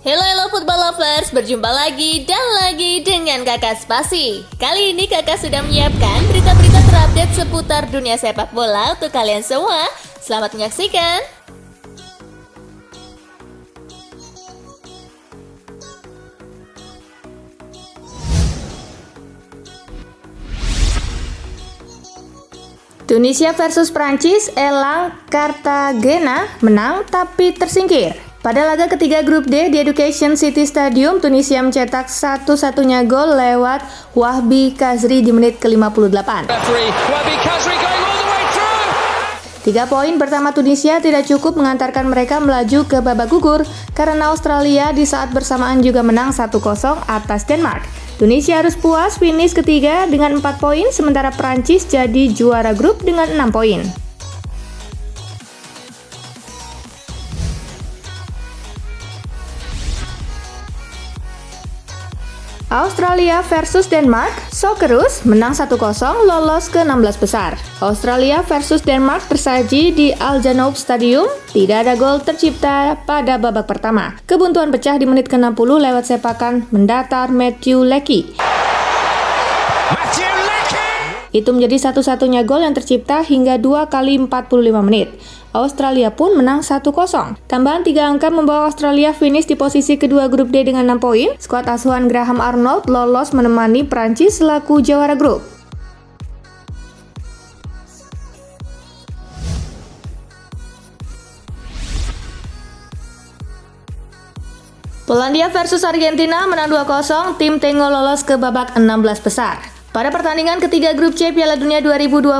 Hello football lovers, berjumpa lagi dan lagi dengan Kakak Spasi. Kali ini Kakak sudah menyiapkan berita-berita terupdate seputar dunia sepak bola untuk kalian semua. Selamat menyaksikan. Tunisia versus Prancis, Elang Cartagena menang tapi tersingkir. Pada laga ketiga grup D di Education City Stadium, Tunisia mencetak satu-satunya gol lewat Wahbi Khazri di menit ke-58. 3 poin pertama Tunisia tidak cukup mengantarkan mereka melaju ke babak gugur karena Australia di saat bersamaan juga menang 1-0 atas Denmark. Tunisia harus puas finish ketiga dengan 4 poin, sementara Prancis jadi juara grup dengan 6 poin. Australia versus Denmark, Socceroos menang 1-0 lolos ke 16 besar. Australia versus Denmark tersaji di Al Janoub Stadium, tidak ada gol tercipta pada babak pertama. Kebuntuan pecah di menit ke-60 lewat sepakan mendatar Matthew Leckie. Itu menjadi satu-satunya gol yang tercipta hingga 2 kali 45 menit. Australia pun menang 1-0. Tambahan 3 angka membawa Australia finish di posisi kedua grup D dengan 6 poin. Skuad asuhan Graham Arnold lolos menemani Prancis selaku jawara grup. Polandia versus Argentina menang 2-0, tim Tengo lolos ke babak 16 besar. Pada pertandingan ketiga grup C Piala Dunia 2022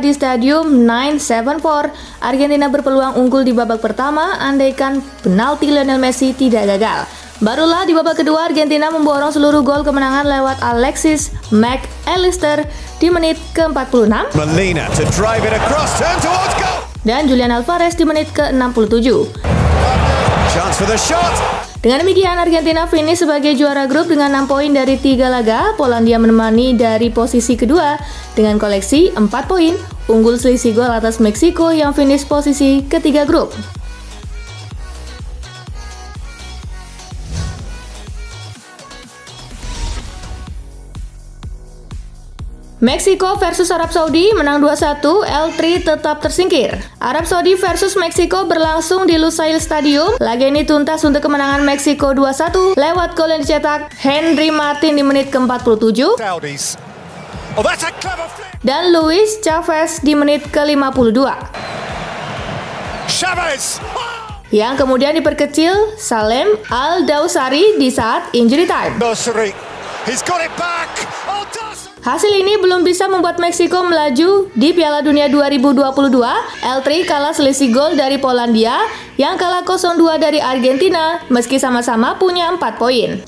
di Stadium 974, Argentina berpeluang unggul di babak pertama andaikan penalti Lionel Messi tidak gagal. Barulah di babak kedua Argentina memborong seluruh gol kemenangan lewat Alexis McAllister di menit ke-46 dan Julian Alvarez di menit ke-67. Dengan demikian, Argentina finish sebagai juara grup dengan 6 poin dari 3 laga. Polandia menemani dari posisi kedua dengan koleksi 4 poin, unggul selisih gol atas Meksiko yang finish posisi ketiga grup. Meksiko versus Arab Saudi menang 2-1, L3 tetap tersingkir. Arab Saudi versus Meksiko berlangsung di Lusail Stadium. Laga ini tuntas untuk kemenangan Meksiko 2-1 lewat gol yang dicetak Henry Martin di menit ke-47 dan Luis Chavez di menit ke-52. Yang kemudian diperkecil Salem Al-Dawsari di saat injury time. Hasil ini belum bisa membuat Meksiko melaju di Piala Dunia 2022. L3 kalah selisih gol dari Polandia yang kalah 0-2 dari Argentina meski sama-sama punya 4 poin.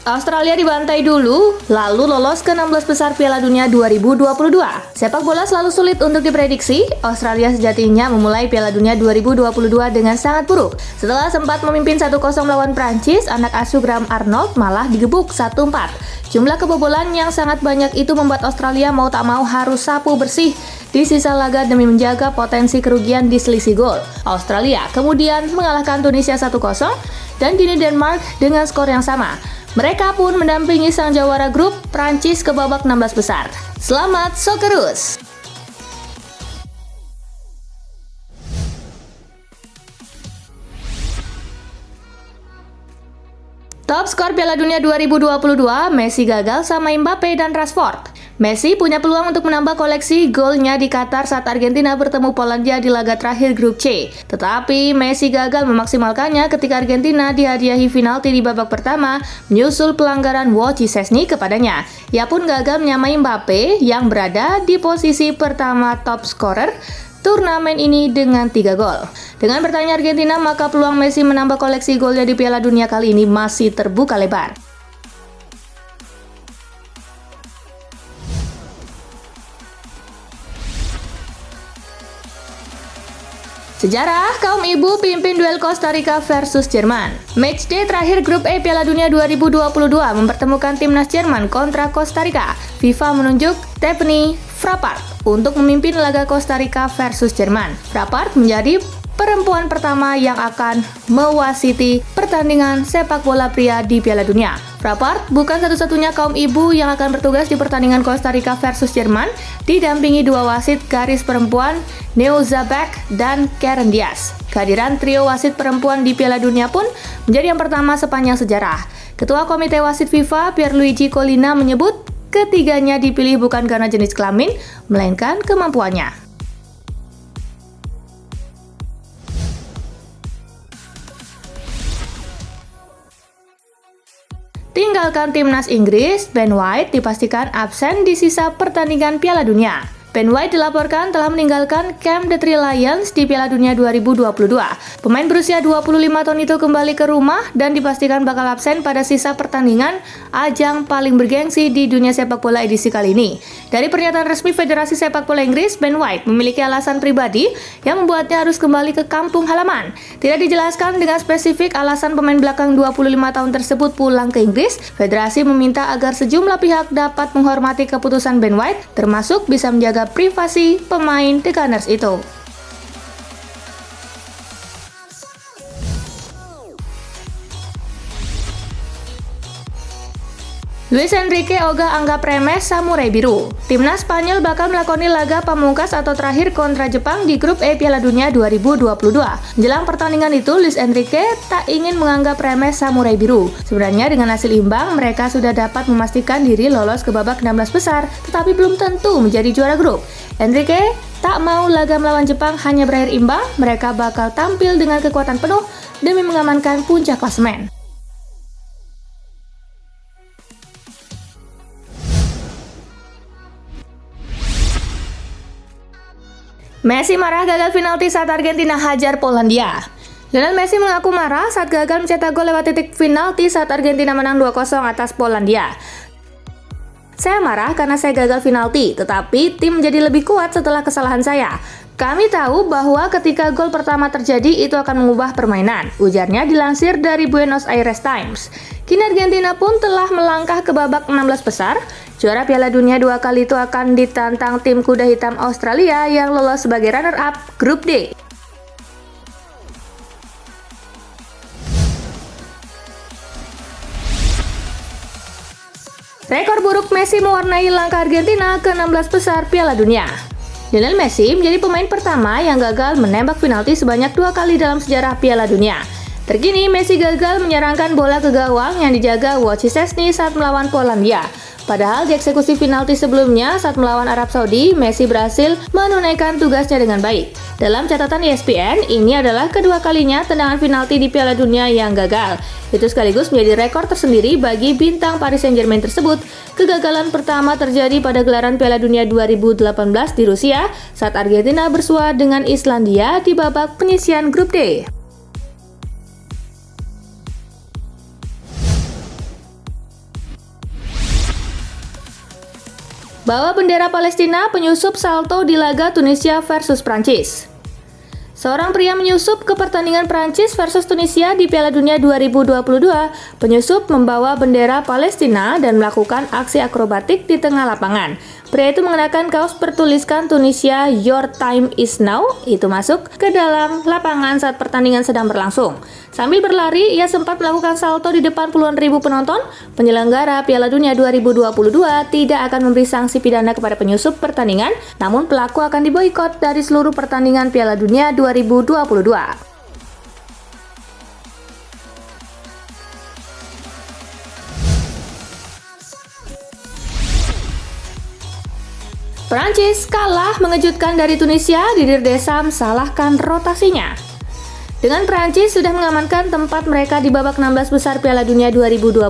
Australia dibantai dulu, lalu lolos ke 16 besar Piala Dunia 2022. Sepak bola selalu sulit untuk diprediksi. Australia sejatinya memulai Piala Dunia 2022 dengan sangat buruk. Setelah sempat memimpin 1-0 melawan Prancis, anak asuh Graham Arnold malah digebuk 1-4. Jumlah kebobolan yang sangat banyak itu membuat Australia mau tak mau harus sapu bersih di sisa laga demi menjaga potensi kerugian di selisih gol. Australia kemudian mengalahkan Tunisia 1-0 dan kini Denmark dengan skor yang sama. Mereka pun mendampingi sang jawara grup Prancis ke babak 16 besar. Selamat Socceroos! Top skor Piala Dunia 2022, Messi gagal sama Mbappe dan Rashford. Messi punya peluang untuk menambah koleksi golnya di Qatar saat Argentina bertemu Polandia di laga terakhir grup C. Tetapi Messi gagal memaksimalkannya ketika Argentina dihadiahi penalti di babak pertama menyusul pelanggaran Wojciech Szczesny kepadanya. Ia pun gagal menyamai Mbappe yang berada di posisi pertama top scorer turnamen ini dengan 3 gol. Dengan bertanya Argentina, maka peluang Messi menambah koleksi golnya di Piala Dunia kali ini masih terbuka lebar. Sejarah, kaum ibu pimpin duel Costa Rica versus Jerman. Matchday terakhir grup E Piala Dunia 2022 mempertemukan timnas Jerman kontra Costa Rica. FIFA menunjuk Stephanie Frappart untuk memimpin laga Costa Rica versus Jerman. Frappart menjadi perempuan pertama yang akan mewasiti pertandingan sepak bola pria di Piala Dunia. Frappart bukan satu-satunya kaum ibu yang akan bertugas di pertandingan Costa Rica versus Jerman, didampingi dua wasit garis perempuan, Neo Zabek dan Karen Diaz. Kehadiran trio wasit perempuan di Piala Dunia pun menjadi yang pertama sepanjang sejarah. Ketua Komite Wasit FIFA, Pierluigi Collina, menyebut ketiganya dipilih bukan karena jenis kelamin, melainkan kemampuannya. Tinggalkan timnas Inggris, Ben White dipastikan absen di sisa pertandingan Piala Dunia. Ben White dilaporkan telah meninggalkan Camp the Three Lions di Piala Dunia 2022. Pemain berusia 25 tahun itu kembali ke rumah dan dipastikan bakal absen pada sisa pertandingan ajang paling bergengsi di dunia sepak bola edisi kali ini. Dari pernyataan resmi Federasi Sepak Bola Inggris, Ben White memiliki alasan pribadi yang membuatnya harus kembali ke kampung halaman. Tidak dijelaskan dengan spesifik alasan pemain belakang 25 tahun tersebut pulang ke Inggris. Federasi meminta agar sejumlah pihak dapat menghormati keputusan Ben White, termasuk bisa menjaga privasi pemain The Gunners itu. Luis Enrique ogah anggap remeh Samurai Biru. Timnas Spanyol bakal melakoni laga pamungkas atau terakhir kontra Jepang di grup E Piala Dunia 2022. Jelang pertandingan itu, Luis Enrique tak ingin menganggap remeh Samurai Biru. Sebenarnya dengan hasil imbang, mereka sudah dapat memastikan diri lolos ke babak 16 besar, tetapi belum tentu menjadi juara grup. Enrique tak mau laga melawan Jepang hanya berakhir imbang, mereka bakal tampil dengan kekuatan penuh demi mengamankan puncak klasemen. Messi marah gagal penalti saat Argentina hajar Polandia. Lionel Messi mengaku marah saat gagal mencetak gol lewat titik penalti saat Argentina menang 2-0 atas Polandia. Saya marah karena saya gagal penalti, tetapi tim menjadi lebih kuat setelah kesalahan saya. Kami tahu bahwa ketika gol pertama terjadi itu akan mengubah permainan, ujarnya dilansir dari Buenos Aires Times. Kini Argentina pun telah melangkah ke babak 16 besar. Juara Piala Dunia 2 kali itu akan ditantang tim kuda hitam Australia yang lolos sebagai runner-up grup D. Rekor buruk Messi mewarnai langkah Argentina ke 16 besar Piala Dunia. Lionel Messi menjadi pemain pertama yang gagal menembak penalti sebanyak 2 kali dalam sejarah Piala Dunia. Terkini, Messi gagal menyerangkan bola ke gawang yang dijaga Wojciech Szczesny saat melawan Polandia. Padahal di eksekusi penalti sebelumnya saat melawan Arab Saudi, Messi berhasil menunaikan tugasnya dengan baik. Dalam catatan ESPN, ini adalah kedua kalinya tendangan penalti di Piala Dunia yang gagal. Itu sekaligus menjadi rekor tersendiri bagi bintang Paris Saint-Germain tersebut. Kegagalan pertama terjadi pada gelaran Piala Dunia 2018 di Rusia saat Argentina bersua dengan Islandia di babak penyisihan grup D. Bawa bendera Palestina, penyusup salto di laga Tunisia versus Prancis. Seorang pria menyusup ke pertandingan Prancis versus Tunisia di Piala Dunia 2022. Penyusup membawa bendera Palestina dan melakukan aksi akrobatik di tengah lapangan. Pria itu mengenakan kaos bertuliskan Tunisia Your Time Is Now. Itu masuk ke dalam lapangan saat pertandingan sedang berlangsung. Sambil berlari, ia sempat melakukan salto di depan puluhan ribu penonton. Penyelenggara Piala Dunia 2022 tidak akan memberi sanksi pidana kepada penyusup pertandingan, namun pelaku akan diboikot dari seluruh pertandingan Piala Dunia 2022. Prancis kalah mengejutkan dari Tunisia, Didier Deschamps salahkan rotasinya. Dengan Prancis sudah mengamankan tempat mereka di babak 16 besar Piala Dunia 2022,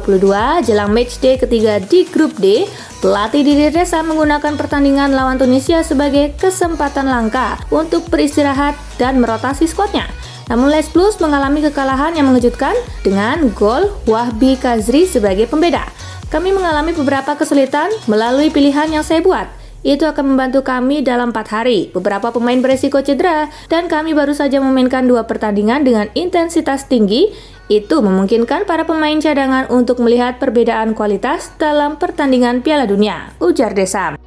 jelang matchday ketiga di grup D, pelatih Didier Deschamps menggunakan pertandingan lawan Tunisia sebagai kesempatan langka untuk beristirahat dan merotasi skuadnya. Namun Les Bleus mengalami kekalahan yang mengejutkan dengan gol Wahbi Khazri sebagai pembeda. Kami mengalami beberapa kesulitan melalui pilihan yang saya buat. itu akan membantu kami dalam 4 hari. Beberapa pemain beresiko cedera, dan kami baru saja memainkan 2 pertandingan dengan intensitas tinggi. Itu memungkinkan para pemain cadangan untuk melihat perbedaan kualitas dalam pertandingan Piala Dunia, ujar Desam.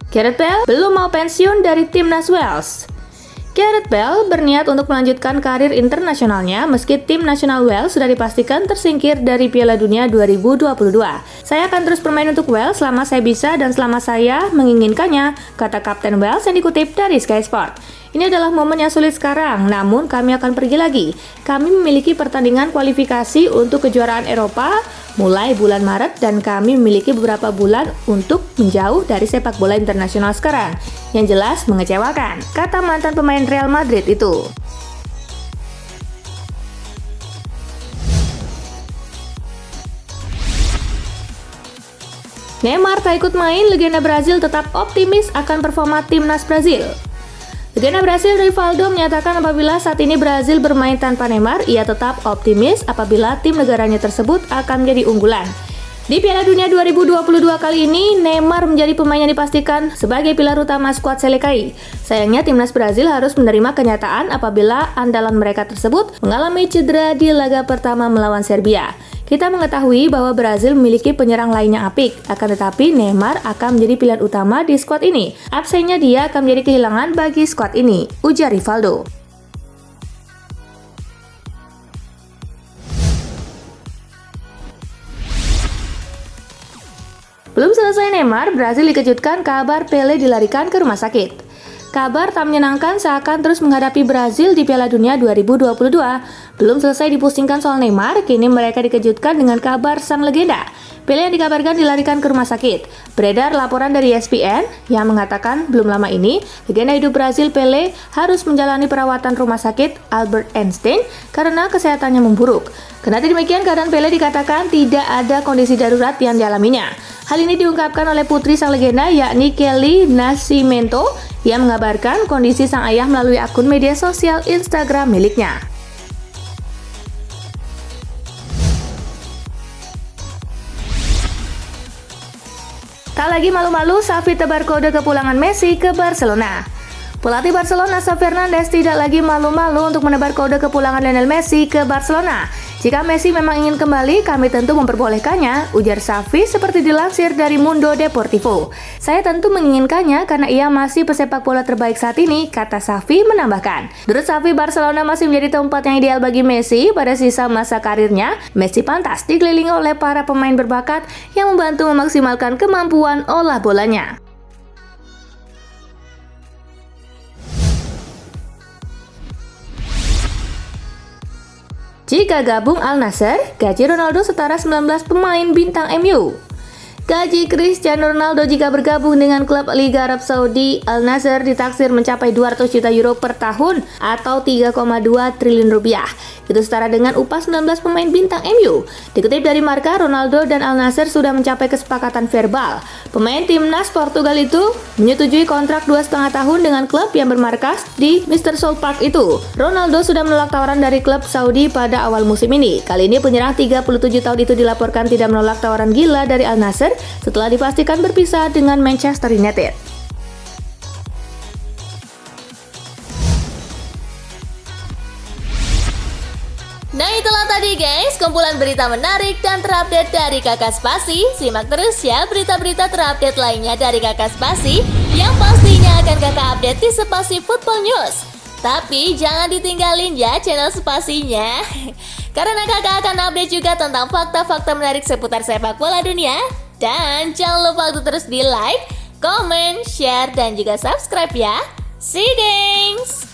Gareth Bale belum mau pensiun dari timnas Wales. Gareth Bale berniat untuk melanjutkan karir internasionalnya meski tim nasional Wales sudah dipastikan tersingkir dari Piala Dunia 2022. Saya akan terus bermain untuk Wales selama saya bisa dan selama saya menginginkannya, kata Kapten Wales yang dikutip dari Sky Sport. Ini adalah momen yang sulit sekarang, namun kami akan pergi lagi. Kami memiliki pertandingan kualifikasi untuk kejuaraan Eropa mulai bulan Maret dan kami memiliki beberapa bulan untuk menjauh dari sepak bola internasional sekarang. Yang jelas mengecewakan, kata mantan pemain Real Madrid itu. Neymar tak ikut main, legenda Brazil tetap optimis akan performa timnas Brazil. Legenda Brasil Rivaldo menyatakan apabila saat ini Brazil bermain tanpa Neymar, ia tetap optimis apabila tim negaranya tersebut akan menjadi unggulan. Di Piala Dunia 2022 kali ini, Neymar menjadi pemain yang dipastikan sebagai pilar utama skuad Selekai. Sayangnya timnas Brazil harus menerima kenyataan apabila andalan mereka tersebut mengalami cedera di laga pertama melawan Serbia. Kita mengetahui bahwa Brazil memiliki penyerang lainnya apik, akan tetapi Neymar akan menjadi pilihan utama di skuad ini. Absennya dia akan menjadi kehilangan bagi skuad ini, ujar Rivaldo. Belum selesai Neymar, Brazil dikejutkan kabar Pele dilarikan ke rumah sakit. Kabar tak menyenangkan seakan terus menghadapi Brazil di Piala Dunia 2022. Belum selesai dipusingkan soal Neymar, kini mereka dikejutkan dengan kabar sang legenda. Pele yang dikabarkan dilarikan ke rumah sakit. Beredar laporan dari ESPN yang mengatakan belum lama ini, legenda hidup Brazil Pele harus menjalani perawatan rumah sakit Albert Einstein karena kesehatannya memburuk. Kendati demikian, keadaan Pele dikatakan tidak ada kondisi darurat yang dialaminya. Hal ini diungkapkan oleh putri sang legenda yakni Kelly Nascimento yang mengabarkan kondisi sang ayah melalui akun media sosial Instagram miliknya. Tak lagi malu-malu, Xavi tebar kode kepulangan Messi ke Barcelona. Pelatih Barcelona Xavi Hernandez tidak lagi malu-malu untuk menebar kode kepulangan Lionel Messi ke Barcelona. Jika Messi memang ingin kembali, kami tentu memperbolehkannya, ujar Xavi seperti dilansir dari Mundo Deportivo. Saya tentu menginginkannya karena ia masih pesepak bola terbaik saat ini, kata Xavi menambahkan. Menurut Xavi, Barcelona masih menjadi tempat yang ideal bagi Messi pada sisa masa karirnya. Messi pantas dikelilingi oleh para pemain berbakat yang membantu memaksimalkan kemampuan olah bolanya. Jika gabung Al Nassr, gaji Ronaldo setara 19 pemain bintang MU. Gaji Cristiano Ronaldo jika bergabung dengan klub Liga Arab Saudi Al Nassr ditaksir mencapai 200 juta euro per tahun atau 3,2 triliun rupiah. Itu setara dengan upah 19 pemain bintang MU. Dikutip dari Marca, Ronaldo dan Al Nassr sudah mencapai kesepakatan verbal. Pemain timnas Portugal itu menyetujui kontrak 2,5 tahun dengan klub yang bermarkas di Mr. Soul Park itu. Ronaldo sudah menolak tawaran dari klub Saudi pada awal musim ini. Kali ini penyerang 37 tahun itu dilaporkan tidak menolak tawaran gila dari Al Nassr setelah dipastikan berpisah dengan Manchester United. Nah itulah tadi guys, kumpulan berita menarik dan terupdate dari Kakak Spasi. Simak terus ya berita-berita terupdate lainnya dari Kakak Spasi yang pastinya akan Kakak update di Spasi Football News. Tapi jangan ditinggalin ya channel Spasinya, karena kakak akan update juga tentang fakta-fakta menarik seputar sepak bola dunia. Dan jangan lupa untuk terus di like, comment, share, dan juga subscribe ya. See you gengs!